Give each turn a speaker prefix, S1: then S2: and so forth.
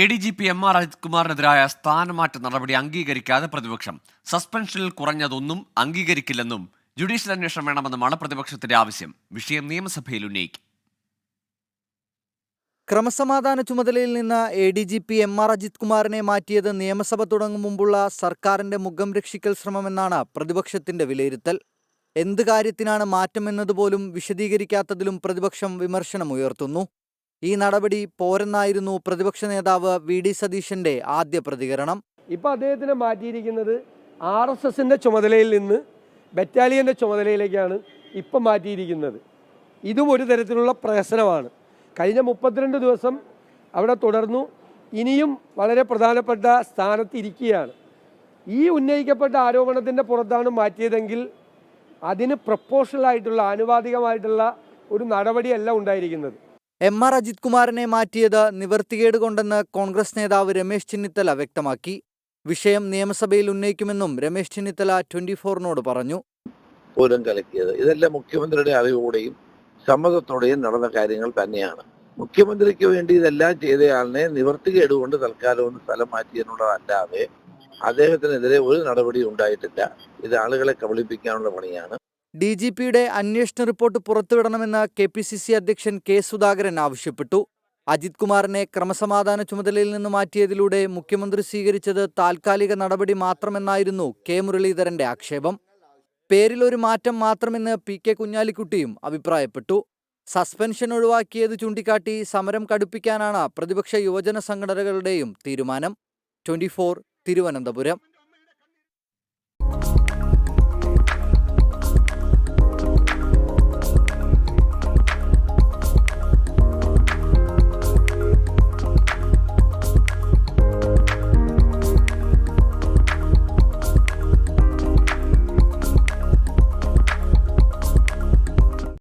S1: ADGP MR Ajith കുമാറിനെതിരായ സ്ഥാനമാറ്റ നടപടി അംഗീകരിക്കാതെ പ്രതിപക്ഷം. സസ്പെൻഷനിൽ കുറഞ്ഞതൊന്നും അംഗീകരിക്കില്ലെന്നും ജുഡീഷ്യൽ അന്വേഷണം വേണമെന്നുമാണ് പ്രതിപക്ഷത്തിന്റെ ആവശ്യം. വിഷയം നിയമസഭയിൽ ഉന്നയിക്കും.
S2: ക്രമസമാധാന ചുമതലയിൽ നിന്ന് ADGP MR അജിത് കുമാറിനെ മാറ്റിയത് നിയമസഭ തുടങ്ങും മുമ്പുള്ള സർക്കാരിന്റെ മുഖം രക്ഷിക്കൽ ശ്രമമെന്നാണ് പ്രതിപക്ഷത്തിന്റെ വിലയിരുത്തൽ. എന്ത് കാര്യത്തിനാണ് മാറ്റമെന്നതുപോലും വിശദീകരിക്കാത്തതിലും പ്രതിപക്ഷം വിമർശനമുയർത്തുന്നു. ഈ നടപടി പോരെന്നായിരുന്നു പ്രതിപക്ഷ നേതാവ് VD സതീശന്റെ ആദ്യ പ്രതികരണം.
S3: ഇപ്പോൾ അദ്ദേഹത്തിനെ മാറ്റിയിരിക്കുന്നത് RSSന്റെ ചുമതലയിൽ നിന്ന് ബറ്റാലിയൻ്റെ ചുമതലയിലേക്കാണ് ഇപ്പം മാറ്റിയിരിക്കുന്നത്. ഇതും ഒരു തരത്തിലുള്ള പ്രഹസനമാണ്. കഴിഞ്ഞ 32 ദിവസം അവിടെ തുടർന്നു. ഇനിയും വളരെ പ്രധാനപ്പെട്ട സ്ഥാനത്ത് ഇരിക്കുകയാണ്. ഈ ഉന്നയിക്കപ്പെട്ട ആരോപണത്തിൻ്റെ പുറത്താണ് മാറ്റിയതെങ്കിൽ അതിന് പ്രൊപ്പോഷണലായിട്ടുള്ള ആനുപാതികമായിട്ടുള്ള ഒരു നടപടിയല്ല ഉണ്ടായിരിക്കുന്നത്.
S2: MR അജിത് കുമാറിനെ മാറ്റിയത് നിവർത്തികേട് കൊണ്ടെന്ന് കോൺഗ്രസ് നേതാവ് രമേശ് ചെന്നിത്തല വ്യക്തമാക്കി. വിഷയം നിയമസഭയിൽ ഉന്നയിക്കുമെന്നും രമേശ് ചെന്നിത്തല 24നോട് പറഞ്ഞു.
S4: പൂരം കലക്കിയത് ഇതെല്ലാം മുഖ്യമന്ത്രിയുടെ അറിവോടെയും സമ്മതത്തോടെയും നടന്ന കാര്യങ്ങൾ തന്നെയാണ്. മുഖ്യമന്ത്രിക്ക് വേണ്ടി ഇതെല്ലാം ചെയ്തയാളിനെ നിവർത്തികേട് കൊണ്ട് തൽക്കാലം ഒന്ന് സ്ഥലം മാറ്റിയെന്നുള്ളതല്ലാതെ അദ്ദേഹത്തിനെതിരെ ഒരു നടപടി ഉണ്ടായിട്ടില്ല. ഇത് ആളുകളെ കബളിപ്പിക്കാനുള്ള പണിയാണ്.
S2: DGPയുടെ അന്വേഷണ റിപ്പോർട്ട് പുറത്തുവിടണമെന്ന് KPCC അധ്യക്ഷൻ K സുധാകരൻ ആവശ്യപ്പെട്ടു. അജിത് കുമാറിനെ ക്രമസമാധാന ചുമതലയിൽ നിന്ന് മാറ്റിയതിലൂടെ മുഖ്യമന്ത്രി സ്വീകരിച്ചത് താൽക്കാലിക നടപടി മാത്രമെന്നായിരുന്നു K മുരളീധരന്റെ ആക്ഷേപം. പേരിലൊരു മാറ്റം മാത്രമെന്ന് PK കുഞ്ഞാലിക്കുട്ടിയും അഭിപ്രായപ്പെട്ടു. സസ്പെൻഷൻ ഒഴിവാക്കിയത് ചൂണ്ടിക്കാട്ടി സമരം കടുപ്പിക്കാനാണ് പ്രതിപക്ഷ യുവജന സംഘടനകളുടെയും തീരുമാനം. 24 തിരുവനന്തപുരം.